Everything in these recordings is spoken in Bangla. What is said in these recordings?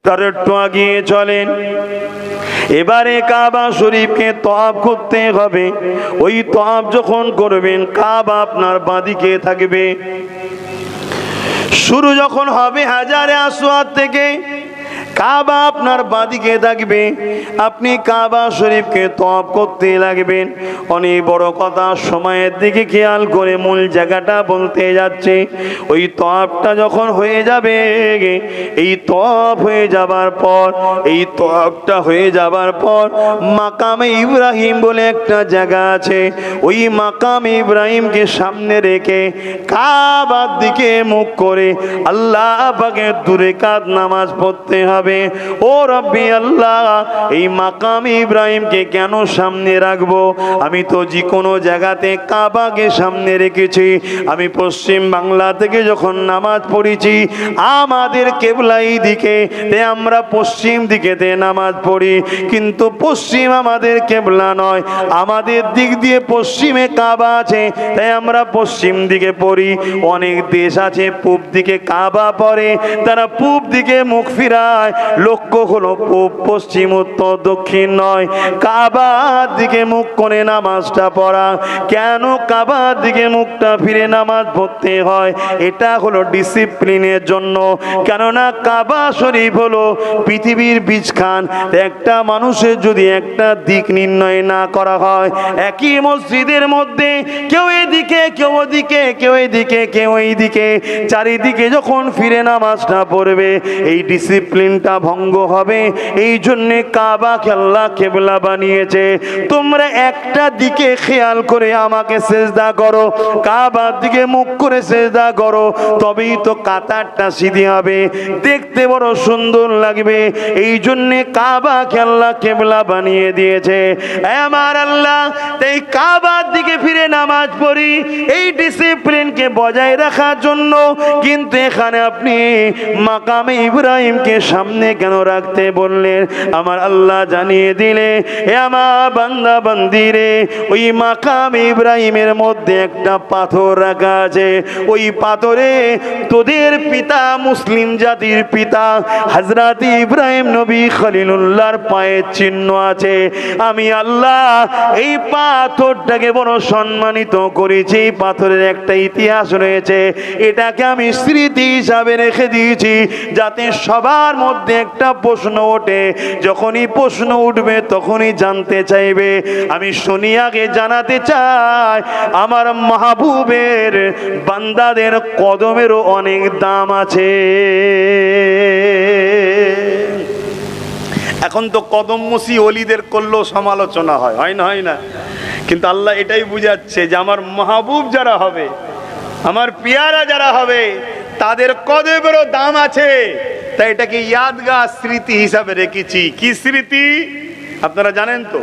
তার একটু আগিয়ে চলেন। এবারে কাবা শরীফকে তওয়াফ করতে হবে। ওই তওয়াফ যখন করবেন কাবা আপনার বাঁদিকে থাকবে। শুরু যখন হবে হাজারে আসওয়াদ থেকে, কাবা আপনার বাঁদিকে থাকবে। আপনি কাবা শরীফকে তওয়াফ করতে লাগবেন। অনেক বড় কথা, সময়ের দিকে খেয়াল করে মূল জায়গাটা বলতে যাচ্ছে। ওই তওয়াফটা যখন হয়ে যাবে, এই তওয়াফ হয়ে যাবার পর, এই তওয়াফটা হয়ে যাবার পর মাকামে ইব্রাহিম বলে একটা জায়গা আছে। ওই মাকামে ইব্রাহিমকে সামনে রেখে কাবার দিকে মুখ করে আল্লাহ পাকের 2 রাকাত নামাজ পড়তে হবে। ও রব্বি আল্লাহ, এই মাকাম ইব্রাহিমকে কেন সামনে রাখবো? আমি তো যে কোনো জায়গাতে কাবাকে সামনে রেখেছি। আমি পশ্চিম বাংলা থেকে যখন নামাজ পড়েছি, আমাদের কেবলা এই দিকে, তাই আমরা পশ্চিম দিকেতে নামাজ পড়ি। কিন্তু পশ্চিম আমাদের কেবলা নয়, আমাদের দিক দিয়ে পশ্চিমে কাবা আছে, তাই আমরা পশ্চিম দিকে পড়ি। অনেক দেশ আছে পূব দিকে কাবা পড়ে, তারা পূব দিকে মুখ ফিরায়। লক্ষ্য হলো পূব, পশ্চিম, উত্তর, দক্ষিণ নয়, কাবার দিকে মুখ করে নামাজটা পড়া। কেন কাবার দিকে মুখটা ফিরে নামাজ পড়তে হয়? এটা হলো ডিসিপ্লিনের জন্য। কেননা কাবা শরীফ হলো পৃথিবীর বীজখান। একটা মানুষের যদি একটা দিক নির্ণয় না করা হয়, একই মসজিদের মধ্যে কেউ এদিকে, কেউ ওদিকে, কেউ এদিকে, কেউ এইদিকে, চারিদিকে যখন ফিরে নামাজটা পড়বে, এই ডিসিপ্লিনটা ভঙ্গ হবে। এই জন্যে কাবাকে আল্লাহ কেবলা বানিয়েছে। তোমরা একটা দিকে খেয়াল করে আমাকে সেজদা করো, কাবার দিকে মুখ করে সেজদা করো, তবেই তো কাতারটা সিধি হবে, দেখতে বড় সুন্দর লাগবে। এই জন্যে কাবাকে আল্লাহ কেবলা বানিয়ে দিয়েছে। আমার আল্লাহ, তাই কাবার দিকে ফিরে নামাজ পড়ি এই ডিসিপ্লিনকে বজায় রাখার জন্য। কিন্তু এখানে আপনি মাকামে ইব্রাহিমকে সামনে কেন রাখতে বললেন? আমার আল্লাহ জানিয়ে দিলে, হে আমার বান্দা বান্দিরে, ওই মাকাম ইব্রাহিমের মধ্যে একটা পাথর রাখা আছে। ওই পাথরে তোদের পিতা, মুসলিম জাতির পিতা হযরত ইব্রাহিম নবী খলিলুল্লাহর পায়ের চিহ্ন আছে। আমি আল্লাহ এই পাথরটাকে বড় সম্মানিত করেছি। পাথরের একটা ইতিহাস রয়েছে, এটাকে আমি স্মৃতি হিসাবে রেখে দিয়েছি, যাতে সবার মধ্যে একটা প্রশ্ন ওঠে। যখনই প্রশ্ন উঠবে তখনই জানতে চাইবে। আমি শুনি, আগে জানাতে চাই, আমার মাহবুবের বান্দাদের কদমেরও অনেক দাম আছে। এখন তো কদম মুসি ওলিদের করলেও সমালোচনা হয়, হয় না? হয় না? কিন্তু আল্লাহ এটাই বুঝাচ্ছে যে আমার মাহবুব যারা হবে, আমার পিয়ারা যারা হবে, তাদের কদমেরও দাম আছে। তাই এটাকে ইয়াদগার স্মৃতি হিসাবে রেখেছি। কি স্মৃতি আপনারা জানেন তো?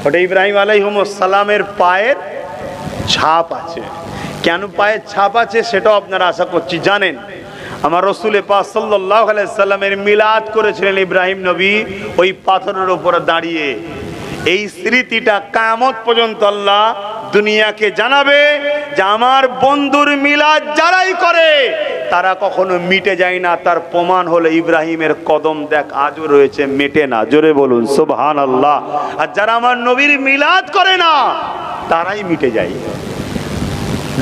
ওটা ইব্রাহিম আলাইহিস সালামের পায়ের ছাপ আছে। কেন পায়ের ছাপ আছে সেটাও আপনারা আশা করছি জানেন। আমার রাসূল পাক সাল্লাল্লাহু আলাইহি সাল্লামের মিলাদ করেছিলেন ইব্রাহিম নবী ওই পাথরের উপরে দাঁড়িয়ে। এই স্মৃতিটা কিয়ামত পর্যন্ত আল্লাহ দুনিয়াকে জানাবে যে আমার বন্ধুর মিলাদ যারাই করে তারা কখনো মিটে যায় না। তার প্রমাণ হলো ইব্রাহিমের কদম দেখ আজও রয়েছে, মেটে না। জোরে বলুন সুবহানাল্লাহ। আর যারা আমার নবীর মিলাদ করে না তারাই মিটে যায়।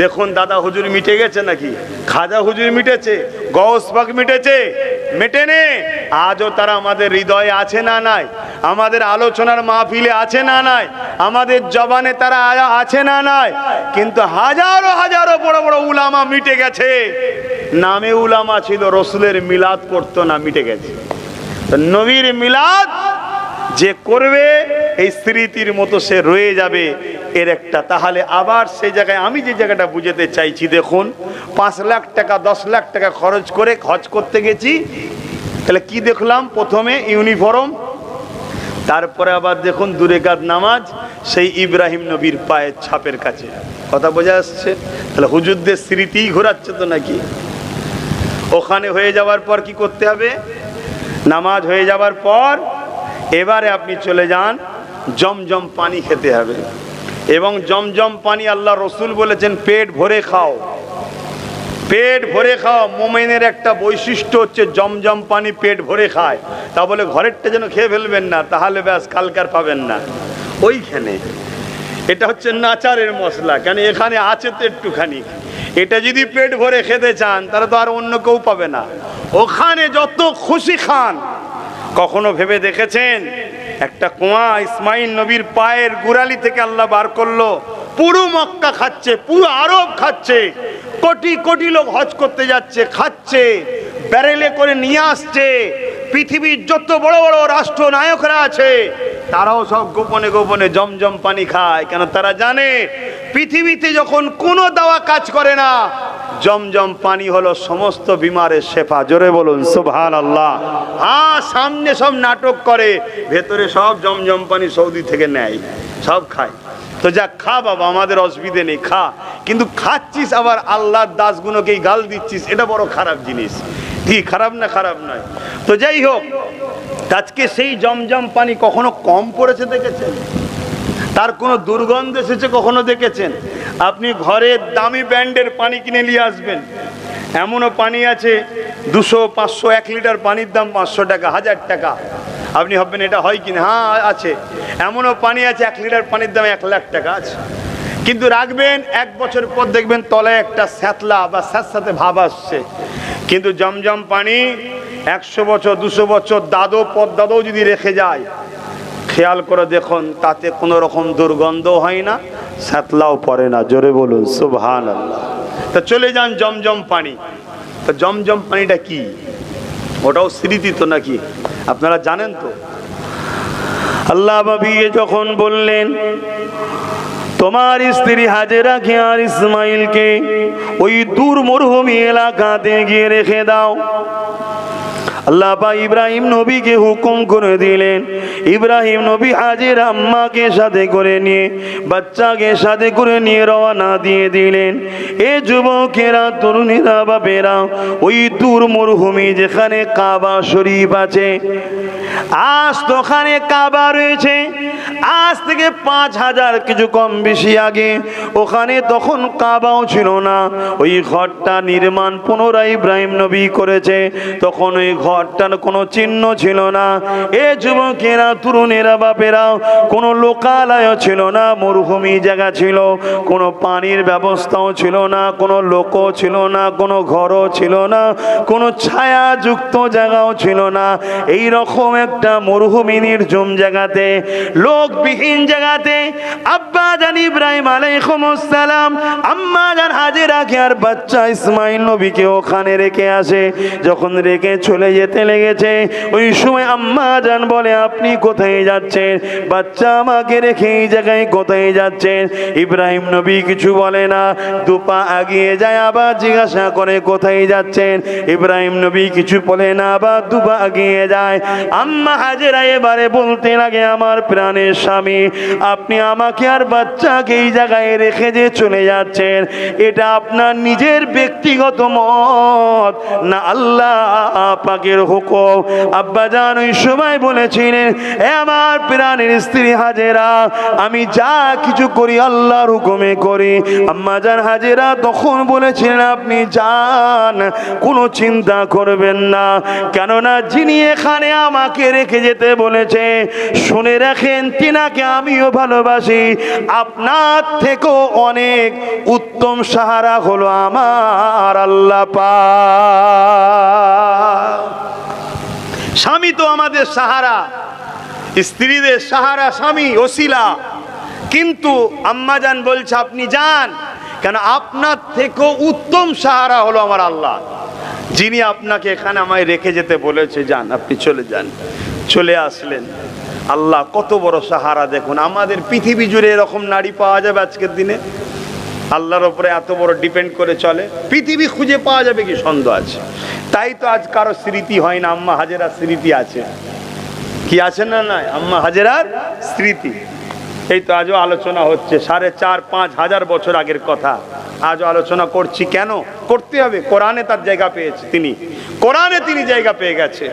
দেখুন দাদা হুজুর মিটে গেছে নাকি? খাজা হুজুর মিটেছে, গৌস পাক মিটেছে, মেটেনে। আজও তারা আমাদের হৃদয়ে আছে না নাই? আমাদের আলোচনার মাহফিলে আছে না নাই? আমাদের জবানে তারা আছে না নাই? কিন্তু হাজারো হাজারো বড় বড় উলামা মিটে গেছে, নামে উলামা ছিল, রসুলের মিলাদ করতো না, মিটে গেছে। নবীর মিলাদ যে করবে এই স্মৃতির মতো সে রয়ে যাবে এর একটা। তাহলে আবার সেই জায়গায় আমি যে জায়গাটা বুঝাতে চাইছি, দেখুন 5 লাখ টাকা 10 লাখ টাকা খরচ করে হজ করতে গেছি, তাহলে কি দেখলাম? প্রথমে ইউনিফর্ম, তারপরে আবার দেখুন 2 রাকাত নামাজ সেই ইব্রাহিম নবীর পায়ের ছাপের কাছে। কথা বোঝা আসছে? তাহলে হুজুরদের স্মৃতি ঘোরাচ্ছে তো নাকি? ওখানে হয়ে যাওয়ার পর কি করতে হবে? নামাজ হয়ে যাওয়ার পর এবারে আপনি চলে যান, জমজম পানি খেতে হবে। এবং জমজম পানি আল্লাহ রসুল বলেছেন পেট ভরে খাও, পেট ভরে খাওয়া মোমেনের একটা বৈশিষ্ট্য হচ্ছে জমজম পানি পেট ভরে খায়। তা বলে ঘরেরটা যেন খেয়ে ফেলবেন না, তাহলে ব্যাস কালকার পাবেন না। ওইখানে এটা হচ্ছে নাচারের মশলা, কেন এখানে আছে তো একটুখানি। এটা যদি পেট ভরে খেতে চান তাহলে তো আর অন্য কেউ পাবে না। ওখানে যত খুশি খান। কখনো ভেবে দেখেছেন একটা কুয়া ইসমাইল নবীর পায়ের গোড়ালি থেকে আল্লাহ বার করলো, পুরো মক্কা খাচ্ছে, পুরো আরব খাচ্ছে, কোটি কোটি লোক হজ করতে যাচ্ছে, খাচ্ছে, ব্যারেলে করে নিয়ে আসছে। পৃথিবীর যত বড় বড় রাষ্ট্র নায়করা আছে তারাও সব গোপনে গোপনে জমজম পানি খায়, কেন তারা জানে পৃথিবীতে যখন কোনো দাওয়া কাজ করে না, জমজম পানি হলো সমস্ত বিমারের শেফা। জোরে বলুন সুবহানাল্লাহ। হ্যাঁ, সামনে সব নাটক করে, ভেতরে সব জমজম পানি সৌদি থেকে নেয়, সব খায়। তো যা খা বাবা, আমাদের অসুবিধে নেই, খা। কিন্তু খাচ্ছিস আবার আল্লাহর দাসগুলোকেই গাল দিচ্ছিস, এটা বড় খারাপ জিনিস। কি খারাপ না? খারাপ নয়। তো যাই হোক, আজকে সেই জমজম পানি কখনো কম পড়েছে দেখেছেন? তার কোনো দুর্গন্ধ এসেছে কখনো দেখেছেন? আপনি ঘরে দামি ব্র্যান্ডের পানি কিনে নিয়ে আসবেন, এমনও পানি আছে 200, 500, 1 লিটার পানির দাম 500 টাকা, 1000 টাকা। আপনি ভাববেন এটা হয় কিনা? হ্যাঁ আছে। এমনও পানি আছে 1 লিটার পানির দাম 1 লাখ টাকা আছে। কিন্তু রাখবেন 1 বছর পর দেখবেন তলায় একটা স্যাঁতলা বা স্যাঁতস্যাঁতে ভাব আসছে। কিন্তু জমজম পানি 100 বছর 200 বছর দাদো পদ্দাদও যদি রেখে যায়, খেয়াল করে দেখুন তাতে কোনো রকম দুর্গন্ধ হয় না, স্যাঁতলাও পড়ে না। জোরে বলুন সুবহানাল্লাহ। তা চলে যান জমজম পানি। তা জমজম পানিটা কি? ওটাও স্মৃতি তো নাকি? আপনারা জানেন তো? আল্লাহ নবীকে যখন বললেন তোমার স্ত্রী হাজেরাকে আর ইসমাইলকে ওই দূর মরুভূমি এলাকাতে গিয়ে রেখে দাও, আল্লাহ পাক ইব্রাহিম নবীকে হুকুম করে দিলেন। ইব্রাহিম নবী হাজের আম্মাকে সাথে করে নিয়ে, বাচ্চাকে সাথে করে নিয়ে রওনা দিয়ে দিলেন। এ যুবকেরা, তরুণীরা, বাপেরা, ওই দূর মরুভূমি যেখানে কাবা শরীফ আছে, আজ তো ওখানে কাবা রয়েছে, আজ থেকে 5000 কিছু কম বেশি আগে ওখানে তখন কাবাও ছিল না। ওই ঘরটা নির্মাণ পুনরায় ইব্রাহিম নবী করেছে, তখন ওই ঘরটার কোনো চিহ্ন ছিল না। এ যুবকেরা, তরুণেরা, বাপেরা, কোনো লোকালয় ছিল না, মরুভূমি জায়গা ছিল, কোনো পানির ব্যবস্থাও ছিল না, কোনো লোকও ছিল না, কোনো ঘরও ছিল না, কোনো ছায়াযুক্ত জায়গাও ছিল না। এই রকম একটা মরুভূমি নির্জন জায়গাতে, লোকবিহীন জায়গাতে আব্বা জান ইব্রাহিম আলাইহিস সালাম আম্মা জান হাজেরাকে আর বাচ্চা ইসমাইল নবীকে ওখানে রেখে আসে। যখন রেখে চলে যেতে লেগেছে, ওই সময় আম্মা জান বলে আপনি কোথায় যাচ্ছেন? বাচ্চা আমাকে রেখে এই জায়গায় কোথায় যাচ্ছেন? ইব্রাহিম নবী কিছু বলে না, দুপা এগিয়ে যায়, আবার জিজ্ঞাসা করে কোথায় যাচ্ছেন? ইব্রাহিম নবী কিছু বলে না, আবার দুপা এগিয়ে যায়। আম্মা হাজেরা এবারে বলতে লাগে আমার প্রাণের স্বামী, আপনি আমাকে আর বাচ্চাকে এই জায়গায় রেখে যে চলে যাচ্ছেন, এটা আপনার নিজের ব্যক্তিগত মত না আল্লাহ পাকের হুকুম? আব্বা জান ওই সময় বলেছিলেন, এ আমার প্রাণের স্ত্রী হাজেরা, আমি যা কিছু করি আল্লাহর হুকুমে করি। আম্মা জান হাজেরা তখন বলেছিলেন আপনি যান, কোনো চিন্তা করবেন না, কেননা যিনি এখানে আমাকে রেখে যেতে বলেছে, শুনে রাখেন তিনাকে আমিও ভালোবাসি। আপনার থেকেও অনেক উত্তম সাহারা হলো আমার আল্লাহ পাক। স্বামী তো আমাদের সাহারা, স্ত্রীদের সাহারা স্বামী, ওসিলা। কিন্তু আম্মাজান বলছে আপনি যান, কেন আপনার থেকেও উত্তম সাহারা হলো আমার আল্লাহ, যিনি আপনাকে এখানে আমায় রেখে যেতে বলেছে। যান, আপনি চলে যান। চলে আসলেন। আল্লাহ কত বড় সাহারা দেখুন। আমাদের পৃথিবী জুড়ে এরকম নারী পাওয়া যাবে আজকের দিনে? আল্লাহর উপরে এত বড় ডিপেন্ড করে চলে, পৃথিবী খুঁজে পাওয়া যাবে কি সন্দেহ আছে? তাই তো আজ কারো স্মৃতি হয় না, আম্মা হাজেরার স্মৃতি আছে। কি আছে না? নাই, আম্মা হাজেরার স্মৃতি। এই তো আজও আলোচনা হচ্ছে, 4,5-5 হাজার বছর আগের কথা আজও আলোচনা করছি। কেন করতে হবে? কোরআনে তার জায়গা পেয়েছে, কোরআনে তিনি জায়গা পেয়ে গেছে।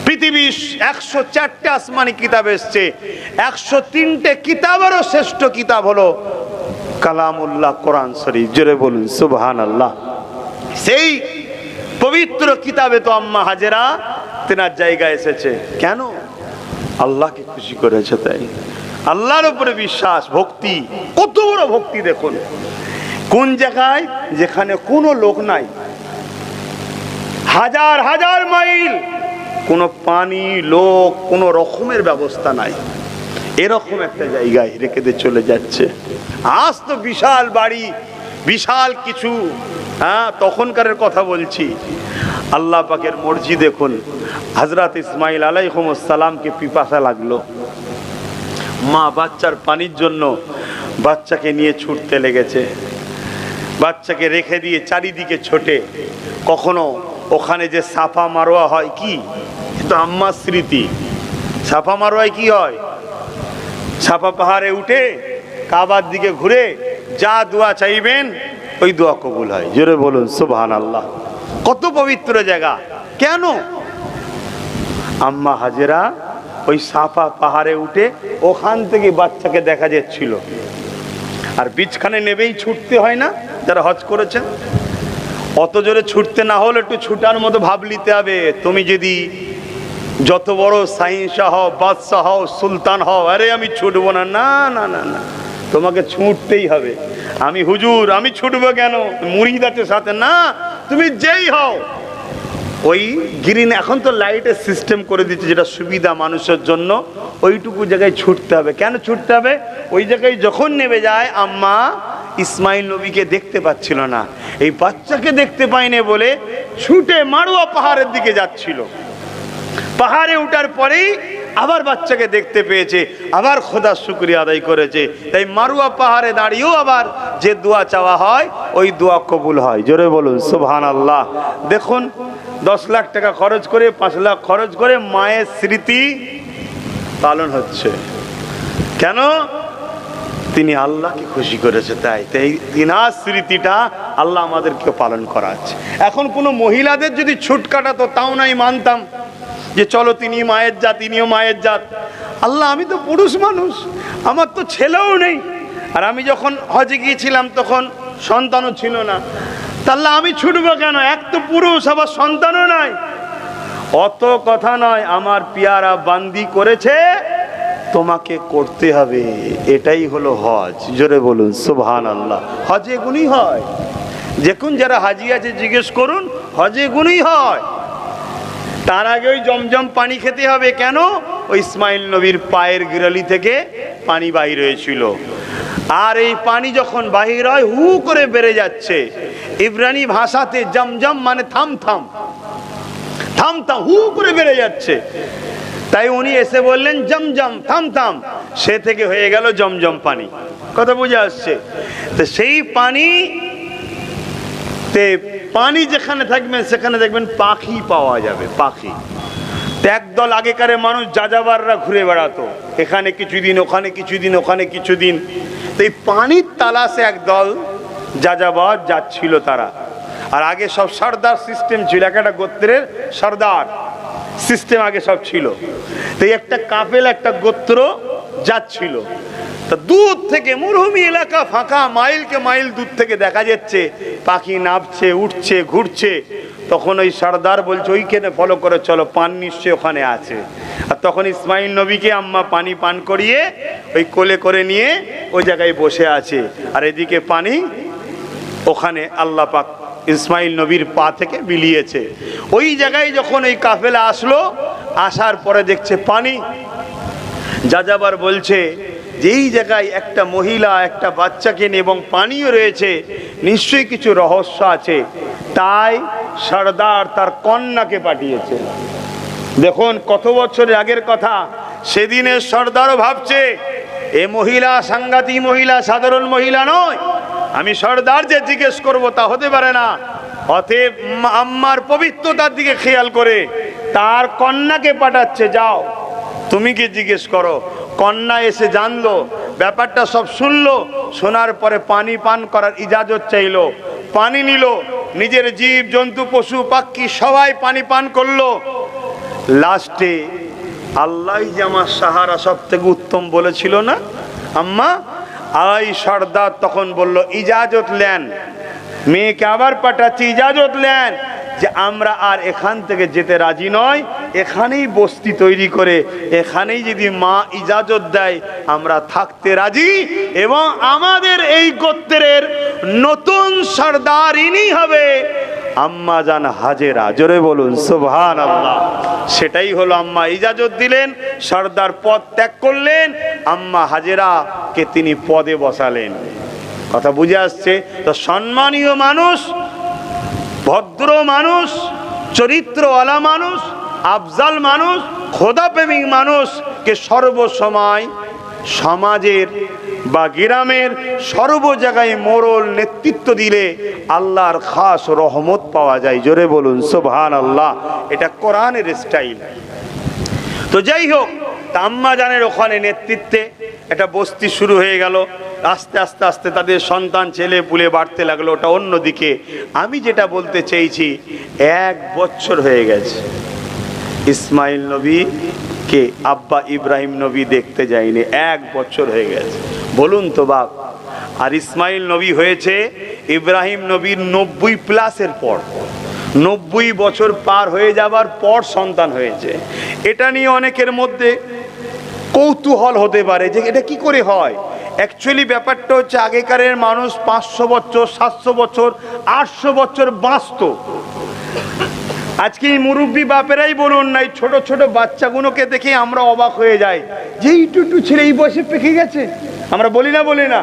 পৃথিবীর 104টে আসমানি কিতাব এসছে, 103টে কিতাবেরও শ্রেষ্ঠ কিতাব হলো কালামুল্লাহ, কোরআন শরীফ। জোরে বলুন সুবহানাল্লাহ। সেই পবিত্র কিতাবে তো আম্মা হাজেরা তেনার জায়গায় এসেছে। কেন? আল্লাহকে খুশি করেছে তাই। আল্লাহর উপরে বিশ্বাস, ভক্তি, কত বড় ভক্তি দেখুন। কোন জায়গায়? যেখানে কোনো লোক নাই, হাজার হাজার মাইল, কোনো পানি, লোক, কোনো রকমের ব্যবস্থা নাই, এরকম একটা জায়গায় রেখে দিয়ে চলে যাচ্ছে। আজ তো বিশাল বাড়ি, বিশাল কিছু, হ্যাঁ তখনকারের কথা বলছি। আল্লাহ পাকের মর্জি দেখুন। হযরত ইসমাইল আলাইহিস সালামকে পিপাসা লাগলো, মা বাচ্চার পানির জন্য বাচ্চাকে নিয়ে ছুটতে লেগেছে। বাচ্চাকে রেখে দিয়ে চারিদিকে ছোটে। কখনো ওখানে যে সাফা মারোয়া হয়, কি তো আম্মার স্মৃতি, সাফা মারোয়ায় কি হয়? সাফা পাহাড়ে উঠে কাবার দিকে ঘুরে যা দোয়া চাইবেন ওই দোয়া কবুল হয়। জোরে বলুন সুবহানাল্লাহ। কত পবিত্র জায়গা। কেন? আম্মা হাজেরা ওই সাফা পাহাড়ে উঠে ওখান থেকে বাচ্চাকে দেখা যাচ্ছিল। আর বীজখানে নেবেই ছুটতে হয় না? যারা হজ করেছেন, অত জোরে ছুটতে না হলে একটু ছুটার মতো ভাব নিতে হবে। তুমি যদি যত বড় শাহিনশাহ হও, বাদশাহ হও, সুলতান হও, আরে আমি ছুটবো না, না না না না, তোমাকে ছুটতেই হবে। আমি হুজুর, আমি ছুটবো কেন, মুরিদ আছে সাথে, না, তুমি যেই হও ওই গ্রিন, এখন তো লাইটের সিস্টেম করে দিচ্ছে যেটা সুবিধা মানুষের জন্য, ওইটুকু জায়গায় ছুটতে হবে। কেন ছুটতে হবে? ওই জায়গায় যখন নেমে যায়, আম্মা ইসমাইল নবীকে দেখতে পাচ্ছিল না, এই বাচ্চাকে দেখতে পায়নি বলে ছুটে মারোয়া পাহাড়ের দিকে যাচ্ছিল। পাহাড়ে উঠার পরেই আবার বাচ্চাকে দেখতে পেয়েছে, আবার খোদার শুকরিয়া আদায় করেছে। তাই মারোয়া পাহাড়ে দাঁড়িয়েও আবার যে দোয়া চাওয়া হয় ওই দোয়া কবুল হয়। জোরে বলুন সুবহানাল্লাহ। দেখুন 10 লাখ টাকা খরচ করে, 5 লাখ খরচ করে মায়ের স্মৃতি পালন হচ্ছে। কেন? তিনি আল্লাহকে খুশি করেছে তাই। তাই তিনার স্মৃতিটা আল্লাহ আমাদেরকে পালন করাচ্ছে। এখন কোনো মহিলাদের যদি ছুট কাটাতো তাও নাই মানতাম, যে চলো তিনি মায়ের জাত, তিনিও মায়ের জাত। আল্লাহ, আমি তো পুরুষ মানুষ, আমার তো ছেলেও নেই, আর আমি যখন হজে গিয়েছিলাম তখন সন্তানও ছিল না, তাহলে আমি ছুটবো কেন? এক তো পুরুষ, আবার সন্তানও নাই। অত কথা নয়, আমার পিয়ারা বান্দি করেছে, তোমাকে করতে হবে, এটাই হলো হজ। জোরে বলুন সুবহানাল্লাহ। হজে গুণই হয়, দেখুন যারা হাজি আছে জিজ্ঞেস করুন, হজে গুণই হয়। তার আগে ওই জমজম পানি খেতে হবে। কেন? ওই ইসমাইল নবীর পায়ের গিরালি থেকে পানি বাহির হয়েছিল, আর এই পানি যখন বাহির হয় হু করে বেড়ে যাচ্ছে। ইব্রানি ভাষাতে জমজম মানে থাম থাম, থাম থাম, হু করে বেড়ে যাচ্ছে। তাই উনি এসে বললেন জমজম, থাম থাম, সে থেকে হয়ে গেল জমজম পানি। কথা বুঝে আসছে? তো সেই পানি পানি যেখানে থাকবেন সেখানে দেখবেন পাখি পাওয়া যাবে, পাখি। একদল আগেকারে মানুষ যাযাবাররা ঘুরে বেড়াতো, এখানে কিছুদিন, ওখানে কিছুদিন, ওখানে কিছুদিন। তো এই পানির তালাশে একদল যাযাবার যাচ্ছিল তারা। আর আগে সব সর্দার সিস্টেম ছিল, একটা গোত্রের সর্দার সিস্টেম আগে সব ছিল। তো একটা কাফেলা, একটা গোত্র যাচ্ছিল। তা দূর থেকে, মরুভূমি এলাকা, ফাঁকা, মাইলকে মাইল দূর থেকে দেখা যাচ্ছে পাখি নাবছে, উঠছে, ঘুরছে। তখন ওই সর্দার বলছে ওইখানে ফলো করে চলো, পান নিশ্চয় ওখানে আছে। আর তখন ইসমাইল নবীকে আম্মা পানি পান করিয়ে ওই কোলে করে নিয়ে ওই জায়গায় বসে আছে। আর এদিকে পানি ওখানে আল্লাহ পাক ইসমাইল নবীর পা থেকে বিলিয়েছে। ওই জায়গায় যখন এই কাফেলা আসলো, আসার পরে দেখছে পানি। যাযাবার বলছে যে এই জায়গায় একটা মহিলা একটা বাচ্চাকে নিয়ে এবং পানিও রয়েছে, নিশ্চয়ই কিছু রহস্য আছে। তাই সর্দার তার কন্যাকে পাঠিয়েছে। দেখুন কত বছরের আগের কথা। সেদিনের সর্দারও ভাবছে এ মহিলা সাংঘাতিক মহিলা, সাধারণ মহিলা নয়, আমি সর্দার যে জিজ্ঞেস করব তা হতে পারে না। অতএব আম্মার পবিত্রতার দিকে খেয়াল করে তার কন্যাকে পাঠাচ্ছে, যাও তুমি কি জিজ্ঞেস করো। কন্যা এসে জানলো, ব্যাপারটা সব শুনলো। শোনার পরে পানি পান করার ইজাজত চাইলো, পানি নিল। নিজের জীব জন্তু পশু পাখি সবাই পানি পান করলো। লাস্টে আল্লাহ যে আমার সাহারা সব থেকে উত্তম বলেছিল না আম্মা, আই সর্দার তখন বলল ইজাজত নেন, মেয়েকে আবার পাঠাচ্ছি, ইজাজত নেন যে আমরা আর এখান থেকে যেতে রাজি নয়, এখানেই বস্তি তৈরি করে এখানেই যদি মা ইজাজত দেয় আমরা থাকতে রাজি, এবং আমাদের এই গোত্রের নতুন সর্দার ইনি হবে আম্মা জান হাজেরা। জোরে বলুন সুবহানাল্লাহ। সেটাই হলো, আম্মা ইজাজত দিলেন, সর্দার পদ ত্যাগ করলেন, আম্মা হাজেরা কে তিনি পদে বসালেন। কথা বুঝে আসছে তো? সম্মানীয় মানুষ, ভদ্র মানুষ, চরিত্রওয়ালা মানুষ, আফজাল মানুষ, খোদাপ্রেমিক মানুষকে সর্বসময় সমাজের বা গ্রামের সর্ব জায়গায় মোড়ল নেতৃত্ব দিলে আল্লাহর খাস রহমত পাওয়া যায়। জোরে বলুন সুবহানাল্লাহ। এটা কোরআনের স্টাইল। তো যাই হোক, আম্মা জানের ওখানে নেতৃত্বে একটা বস্তি শুরু হয়ে গেল। আস্তে আস্তে আস্তে তাদের সন্তান ছেলে পুলে বাড়তে লাগলো। ওটা অন্যদিকে। আমি যেটা বলতে চেয়েছি, 1 বছর হয়ে গেছে ইসমাইল নবীকে আব্বা ইব্রাহিম নবী দেখতে যায়নি। 1 বছর হয়ে গেছে, বলুন তো বাপ। আর ইসমাইল নবী হয়েছে ইব্রাহিম নবীর 90+ পর, 90 বছর পার হয়ে যাবার পর সন্তান হয়েছে। এটা নিয়ে অনেকের মধ্যে কৌতূহল হতে পারে যে এটা কি করে হয়। অ্যাকচুয়ালি ব্যাপারটা হচ্ছে, আগেকারের মানুষ 500 বছর, 700 বছর, 800 বছর বাঁচত। আজকে এই মুরব্বী বাপেরাই বলুন না, এই ছোট ছোট বাচ্চাগুলোকে দেখে আমরা অবাক হয়ে যাই যে এই টুটু ছেলে এই বয়সে পেকে গেছে। আমরা বলি না।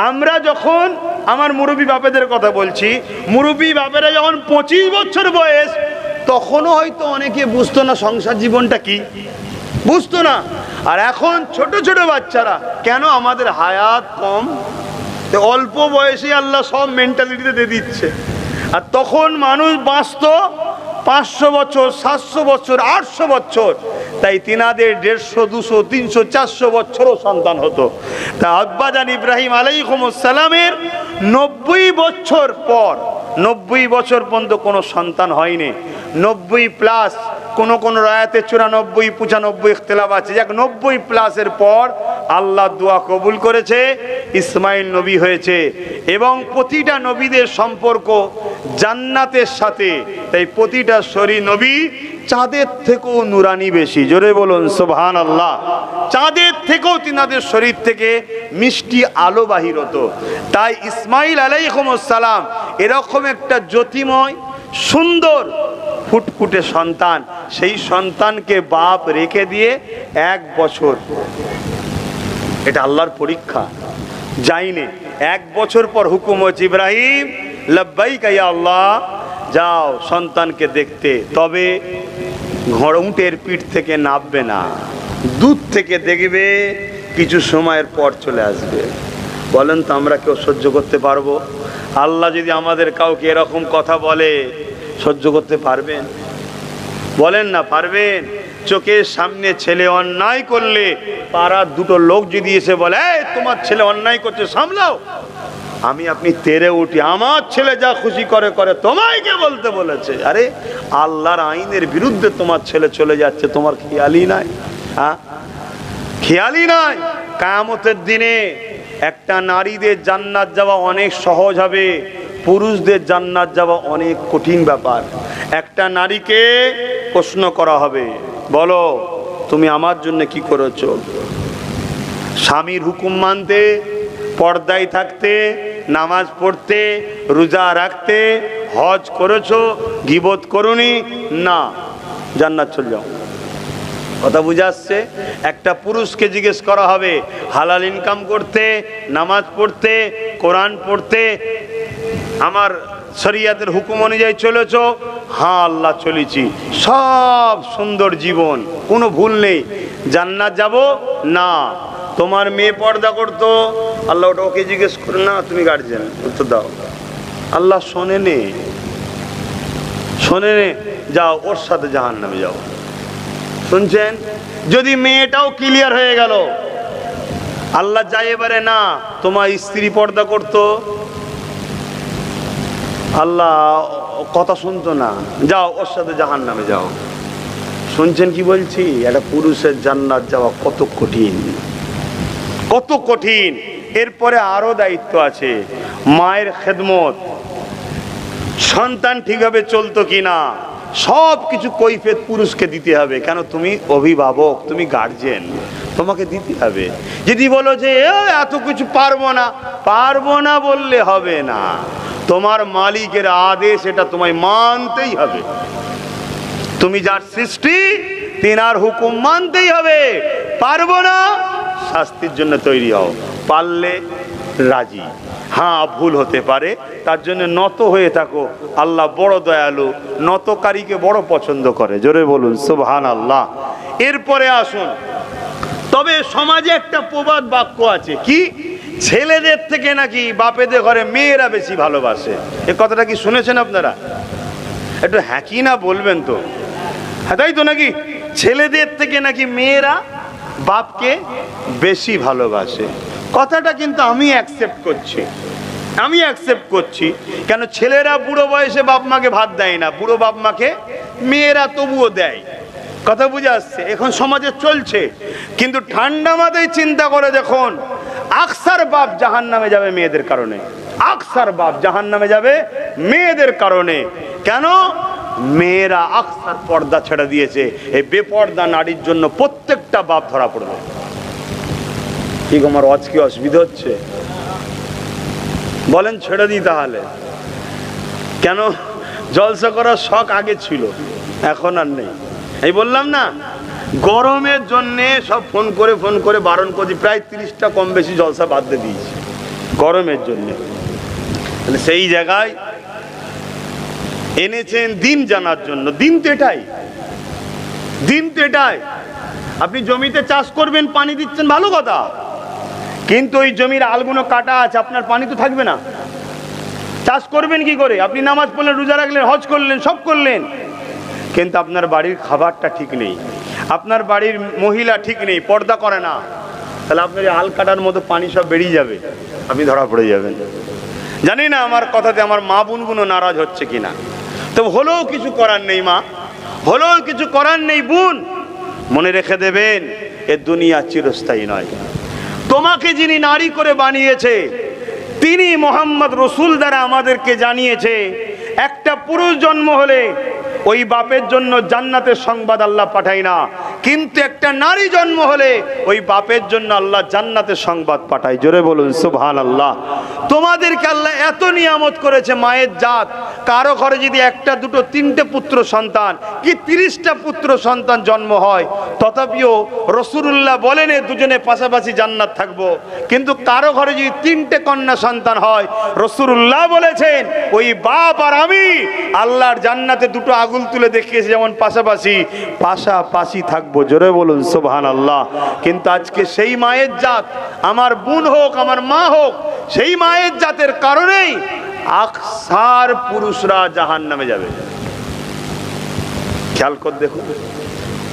আমরা যখন, আমার মুরব্বী বাপেদের কথা বলছি, মুরব্বী বাপেরা যখন 25 বছর বয়স, তখনও হয়তো অনেকে বুঝতো না সংসার জীবনটা কি, বুঝতো না। আর এখন ছোট ছোট বাচ্চারা, কেন আমাদের হায়াত কম, অল্প বয়সে আল্লাহ সব মেন্টালিটিতে দিয়ে দিচ্ছে। আর তখন মানুষ বাঁচত 500 বছর, 700 বছর, 800 বছর। তাই তিনাদের 150, 200, 300, 400 বছরও সন্তান হতো। তা আব্বাজান ইব্রাহিম আলাইহিস সালামের 90 বছর পর, 90 বছর পর্যন্ত কোনো সন্তান হয়নি। 90+, কোন রায়াতে 94, 95 ইখতিলাফ আছে। যাক, 90+ পর আল্লাহ দোয়া কবুল করেছে, ইসমাইল নবী হয়েছে। এবং প্রতিটা নবীদের সম্পর্ক জান্নাতের সাথে। তাই প্রতিটা শরীর নবী চাঁদের থেকেও নুরানি বেশি। জোরে বলুন সুবহানাল্লাহ। চাঁদের থেকেও তিনাদের শরীর থেকে মিষ্টি আলো বাহির হতো। তাই ইসমাইল আলাইহিস সালাম এরকম একটা জ্যোতিময়, সুন্দর, ফুটফুটে সন্তান, সেই সন্তানকে বাপ রেখে দিয়ে 1 বছর, এটা আল্লাহর পরীক্ষা, যাইনি। 1 বছর পর হুকুম হচ্ছে, ইব্রাহিম লাব্বাইক ইয়া আল্লাহ, যাও সন্তানকে দেখতে। তবে উটের পিঠ থেকে নামবে না, দূর থেকে দেখবে, কিছু সময়ের পর চলে আসবে। বলেন তো আমরা কেউ সহ্য করতে পারবো? আল্লাহ যদি আমাদের কাউকে এরকম কথা বলে, সহ্য করতে পারবেন? বলেন না, পারবেন? চোখের সামনে ছেলে অন্যায় করলে পাড়ার 2টো লোক যদি এসে বলে, এই তোমার ছেলে অন্যায় করছে, সামলাও, আমি আপনি তেরে উঠি, আমার ছেলে যা খুশি করে করে, তোমায় কে বলতে বলেছে? আরে আল্লাহর আইনের বিরুদ্ধে তোমার ছেলে চলে যাচ্ছে, তোমার খেয়ালই নাই? হ্যাঁ, খেয়ালই নাই। কিয়ামতের দিনে একটা নারীদের জান্নাত যাওয়া অনেক সহজ হবে, পুরুষদের জান্নাত যাওয়া অনেক কঠিন ব্যাপার। একটা নারীকে প্রশ্ন করা হবে, বলো তুমি আমার জন্য কি করেছো? স্বামীর হুকুম মানতে, পর্দায় থাকতে, নামাজ পড়তে, রোজা রাখতে, হজ করেছো, গীবত করোনি? না, জান্নাত চলে যাও। কথা বুঝে আসছে? একটা পুরুষকে জিজ্ঞেস করা হবে, হালাল ইনকাম করতে, নামাজ পড়তে, কোরআন পড়তে, আমার শরিয়াতের হুকুম অনুযায়ী চলেছো? হ্যাঁ আল্লাহ চলেছি, সব সুন্দর জীবন, কোনো ভুল নেই, জান্নাত যাব? না। তোমার মেয়ে পর্দা করতো, আল্লাহ ওটা ওকে জিজ্ঞেস করে না, তুমি গার্জিয়ান, উত্তর দাও। আল্লাহ শোনেনে, যাও ওর সাথে জাহান্নামে যাও। শুনছেন? যদি মেয়েটাও ক্লিয়ার হয়ে গেল, আল্লাহ যাই এবারে না, তোমার স্ত্রী পর্দা করতো, আল্লাহ কথা শুনতো না, যাও ওর সাথে জাহান্নামে যাও। শুনছেন কি বলছি? একটা পুরুষের জান্নাত যাওয়া কত কঠিন, কত কঠিন। এরপরে আরো দায়িত্ব আছে, মায়ের খেদমত, সন্তান ঠিকভাবে চলতো কিনা সব কিছু কৈফিয়ত পুরুষকে দিতে হবে। কেন? তুমি অভিভাবক, তুমি গার্জেন, তোমাকে দিতে হবে। যদি বলো যে এত কিছু পারবো না বললে হবে না। তোমার মালিকের আদেশ, এটা তোমায় মানতেই হবে। তুমি যার সৃষ্টি, তিনার হুকুম মানতেই হবে। পারবো না, শাস্তির জন্য তৈরি হও। পারলে রাজি। হ্যাঁ, ভুল হতে পারে, তার জন্য নত হয়ে থাকো। আল্লাহ বড় দয়ালু, নতকারীকে বড় পছন্দ করে। জোরে বলুন সুবহানাল্লাহ। এরপরে আসুন, তবে সমাজে একটা প্রবাদ বাক্য আছে, কি? ছেলেদের থেকে নাকি বাপেদের ঘরে মেয়েরা বেশি ভালোবাসে। এ কথাটা কি শুনেছেন আপনারা? একটু হ্যাঁ কি না বলবেন তো। হ্যাঁ, তাই তো নাকি? ছেলেদের থেকে নাকি মেয়েরা বাপকে বেশি ভালোবাসে। কথাটা কিন্তু আমি অ্যাকসেপ্ট করছি। কেন? ছেলেরা বুড়ো বয়সে বাপ মাকে ভাত দেয় না, বুড়ো বাপ মাকে মেয়েরা তবুও দেয়। কথা বুঝে আসছে? এখন সমাজে চলছে। কিন্তু ঠান্ডা মাথায় চিন্তা করে দেখুন, আকসার বাপ জাহান্নামে যাবে মেয়েদের কারণে। আকসার বাপ জাহান্নামে যাবে মেয়েদের কারণে। কেন? মেয়েরা আকসার পর্দা ছেড়ে দিয়েছে। এই বেপর্দা নারীর জন্য প্রত্যেকটা বাপ ধরা পড়বে। ঠিক আমার আজকে অসুবিধা হচ্ছে? বলেন ছেড়ে দিই তাহলে। কেন? জলসা করার শখ আগে ছিল, এখন আর নেই। এই বললাম না, গরমের জন্যে সব ফোন করে বারণ করছি। প্রায় 30টা কম বেশি জলসা বাদ দিয়ে দিয়েছি গরমের জন্যে। তাহলে সেই জায়গায় এনেছেন দিন জানার জন্য। দিন তো এটাই। আপনি জমিতে চাষ করবেন, পানি দিচ্ছেন, ভালো কথা। কিন্তু ওই জমির আলগুলো কাটা আছে, আপনার পানি তো থাকবে না। চাষ করবেন কি করে? আপনি নামাজ পড়লেন, রোজা রাখলেন, হজ করলেন, সব করলেন, কিন্তু আপনার বাড়ির খাবারটা ঠিক নেই, আপনার বাড়ির মহিলা ঠিক নেই, পর্দা করে না। তাহলে আপনার আল কাটার মতো পানি সব বেরিয়ে যাবে, আপনি ধরা পড়ে যাবেন। জানি না আমার কথাতে আমার মা বোনগুলো নারাজ হচ্ছে কিনা। তো হলেও কিছু করার নেই মা, হলেও কিছু করার নেই বোন। মনে রেখে দেবেন, এ দুনিয়া চিরস্থায়ী নয়। তোমাকে যিনি নারী করে বানিয়েছে, তিনি মোহাম্মদ রসুল দ্বারা আমাদেরকে জানিয়েছে, একটা পুরুষ জন্ম হলে ওই বাপের জন্য জান্নাতের সংবাদ আল্লাহ পাঠায় না, কিন্তু একটা নারী জন্ম হলে ওই বাপের জন্য আল্লাহ জান্নাতের সংবাদ পাঠায়। জোরে বলুন সুবহানাল্লাহ। তোমাদেরকে আল্লাহ এত নিয়ামত করেছে, মায়ের জাত। কারো ঘরে যদি একটা, দুটো, তিনটে পুত্র সন্তান কি 30টা পুত্র সন্তান জন্ম হয়, তথাপিও রাসূলুল্লাহ বলেন দুজনে পাশাপাশি জান্নাত থাকবো। কিন্তু কারো ঘরে যদি 3টে কন্যা সন্তান হয়, রাসূলুল্লাহ বলেছেন ওই বাপ আর আমি আল্লাহর জান্নাতে দুটো আগুন তুলে দেখিয়েছি, যেমন পাশাপাশি থাকবো। জোরে বলুন সুবহানাল্লাহ। কিন্তু আজকে সেই মায়ের জাত, আমার বোন হোক, আমার মা হোক, সেই মায়ের জাতের কারণেই আকসার পুরুষরা জাহান্নামে যাবে। খেয়াল করে দেখুন।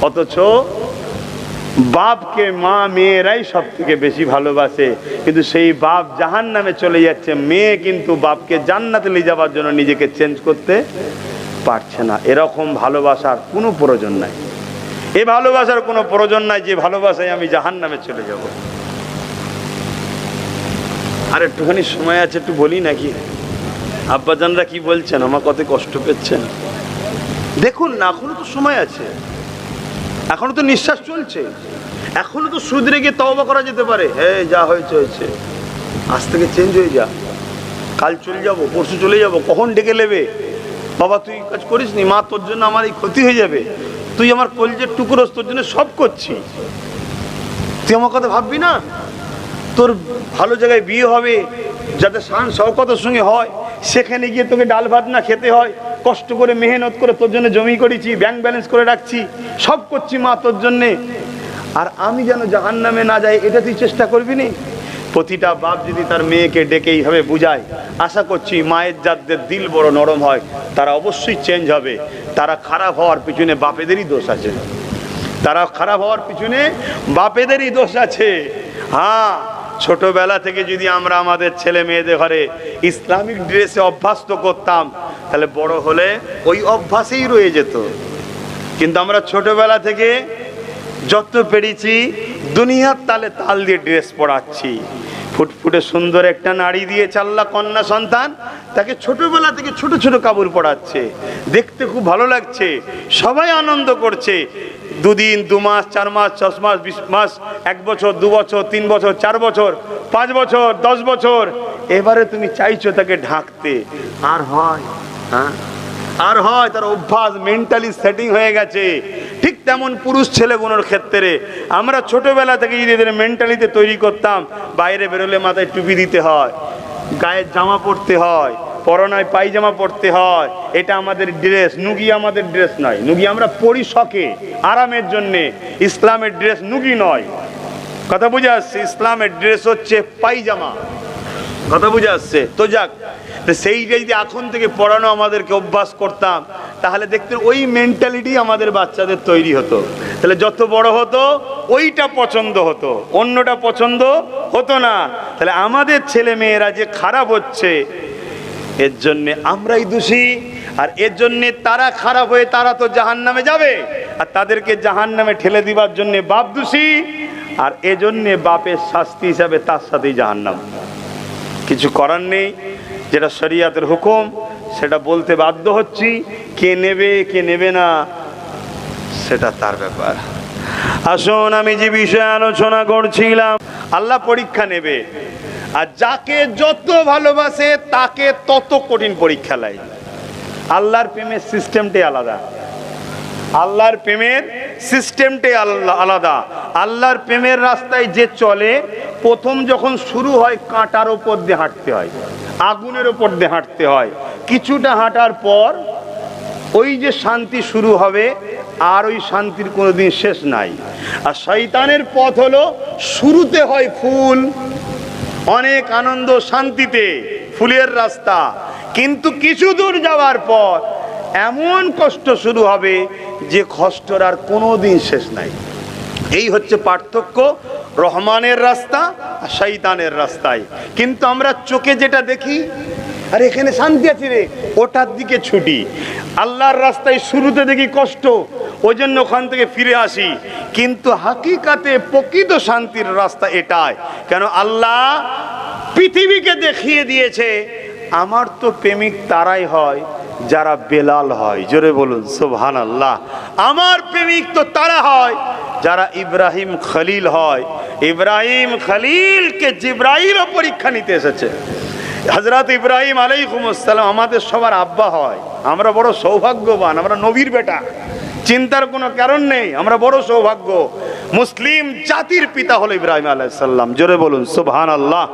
অথচ বাপকে মা মেয়েরাই সব থেকে বেশি ভালোবাসে, কিন্তু সেই বাপ জাহান্নামে চলে যাচ্ছে, মেয়ে কিন্তু বাপকে জান্নাতে নিয়ে যাওয়ার জন্য নিজেকে চেঞ্জ করতে পারছে না। এরকম ভালোবাসার কোনো প্রয়োজন নাই। এই ভালোবাসার কোনো প্রয়োজন নাই যে ভালোবাসায় আমি জাহান্নামে চলে যাব। আর একটুখানি সময় আছে, একটু বলি নাকি? আব্বাজানরা কি বলছেন? আমার কত কষ্ট পেচ্ছেন দেখুন না। এখনো তো সময় আছে, এখনো তো নিঃশ্বাস চলছে, এখনো তো শুধরে গিয়ে তওবা করা যেতে পারে। হ্যাঁ, যা হয়েছে হয়েছে, আজ থেকে চেঞ্জ হয়ে যা, কাল চলে যাব, পরশু চলে যাব। কখন ডেকে নেবে? বাবা তুই কাজ করিস নি, মা তোর জন্য আমার এই ক্ষতি হয়ে যাবে, তুই আমার কলজের টুকরোস, তোর জন্য সব করছি, তুই আমার কথা ভাববি না? তোর ভালো জায়গায় বিয়ে হবে, যাতে শান শওকতের সঙ্গে হয়, সেখানে গিয়ে তোকে ডাল ভাত না খেতে হয়। কষ্ট করে মেহনত করে তোর জন্য জমি করেছি, ব্যাংক ব্যালেন্স করে রাখছি, সব করছি মা তোর জন্যে, আর আমি যেন জাহান্নামে না যাই, এটা তুই চেষ্টা করবি নি? প্রতিটা বাপ যদি তার মেয়েকে ডেকে এইভাবে বুঝায়, আশা করছি মায়ের যাদের দিল বড় নরম হয়, তারা অবশ্যই চেঞ্জ হবে। তারা খারাপ হওয়ার পিছনে বাপেদেরই দোষ আছে, তারা খারাপ হওয়ার পিছনে বাপেদেরই দোষ আছে। হ্যাঁ, ছোটবেলা থেকে যদি আমরা আমাদের ছেলে মেয়েদের ঘরে ইসলামিক ড্রেসে অভ্যস্ত করতাম, তাহলে বড় হলে ওই অভ্যাসেই রয়ে যেত। কিন্তু আমরা ছোটবেলা থেকে যত পেরেছি দুনিয়ার তালে তাল দিয়ে ড্রেস পরাচ্ছি, ফুটফুটে সুন্দর একটা নারী দিয়ে চাল্লা কন্যা সন্তান, তাকে ছোটবেলা থেকে ছোট ছোট কাপড় পরাচ্ছে, দেখতে খুব ভালো লাগছে, সবাই আনন্দ করছে। 2 দিন 2 মাস 4 মাস 6 মাস 20 মাস, 1 বছর 2 বছর 3 বছর 4 বছর 5 বছর 10 বছর, এবারে তুমি চাইছো তাকে ঢাকতে, আর হয়? হ্যাঁ, আর হয়? তার অভ্যাস, মেন্টালি সেটিং হয়ে গেছে। ঠিক তেমন পুরুষ ছেলেগুলোর ক্ষেত্রে আমরা ছোটবেলা থেকে যদি এদের মেন্টালিতে তৈরি করতাম, বাইরে বেরোলে মাথায় টুপি দিতে হয়, গায়ে জামা পরতে হয়, পরনায় পায়জামা পরতে হয়, এটা আমাদের ড্রেস, নুগি আমাদের ড্রেস নয়। নুগি আমরা পরি শখে, আরামের জন্যে। ইসলামের ড্রেস নুগি নয়। কথা বুঝে আসছে? ইসলামের ড্রেস হচ্ছে পায়জামা। কথা বুঝে আসছে তো? যাক, সেইটা যদি এখন থেকে পড়ানো আমাদেরকে অভ্যাস করতাম, তাহলে দেখতে ওই মেন্টালিটি আমাদের বাচ্চাদের তৈরি হতো। তাহলে যত বড় হতো ওইটা পছন্দ হতো, অন্যটা পছন্দ হতো না। তাহলে আমাদের ছেলে মেয়েরা যে খারাপ হচ্ছে, এর জন্যে আমরাই দোষী, আর এর জন্যে তারা খারাপ হয়ে তারা তো জাহান্নামে যাবে, আর তাদেরকে জাহান্নামে ঠেলে দিবার জন্যে বাপ দোষী, আর এজন্যে বাপের শাস্তি হিসাবে তার সাথেই জাহান্নাম। কিছু করার নেই, যেটা শরিয়াতের হুকুম সেটা বলতে বাধ্য হচ্ছি। কে নেবে কে নেবে না সেটা তার ব্যাপার। আসুন, আমি যে বিষয়ে আলোচনা করছিলাম, আল্লাহ পরীক্ষা নেবে, আর যাকে যত ভালোবাসে তাকে তত কঠিন পরীক্ষা লাই। আল্লাহর প্রেমের সিস্টেমটাই আলাদা। আল্লাহর প্রেমের সিস্টেমটাই আলাদা। আল্লাহর প্রেমের রাস্তায় যে চলে, প্রথম যখন শুরু হয় কাঁটার ওপর দিয়ে হাঁটতে হয়, আগুনের ওপর দিয়ে হাঁটতে হয়। কিছুটা হাঁটার পর ওই যে শান্তি শুরু হবে, আর ওই শান্তির কোনোদিন শেষ নাই। আর শয়তানের পথ হলো, শুরুতে হয় ফুল, অনেক আনন্দ শান্তিতে, ফুলের রাস্তা, কিন্তু কিছু দূর যাওয়ার পর এমন কষ্ট শুরু হবে যে কষ্টর আর কোনোদিন শেষ নাই। এই হচ্ছে পার্থক্য রহমানের রাস্তা আর শয়তানের রাস্তায়। কিন্তু আমরা চোখে যেটা দেখি, আর এখানে শান্তি আছে রে, ওটার দিকে ছুটি। আল্লাহর রাস্তায় শুরুতে দেখি কষ্ট, ওই জন্য ওখান থেকে ফিরে আসি। কিন্তু হাকিকাতে প্রকৃত শান্তির রাস্তা এটাই। কেন? আল্লাহ পৃথিবীকে দেখিয়ে দিয়েছে, আমার তো প্রেমিক তারাই হয় যারা বেলাল হয়। জোরে বলুন সুবহানাল্লাহ। আমার প্রেমিক তো তারা হয় যারা ইব্রাহিম খলিল হয়। ইব্রাহিম খলিলকে জিবরাইলও পরীক্ষা নিতে এসেছে। হযরত ইব্রাহিম আলাইহিস সালাম আমাদের সবার আব্বা হয়। আমরা বড় সৌভাগ্যবান, আমরা নবীর বেটা, চিন্তার কোনো কারণ নেই, আমরা বড় সৌভাগ্য। মুসলিম জাতির পিতা হলো ইব্রাহিম আলাইহিস সালাম। জোরে বলুন সুবহানাল্লাহ।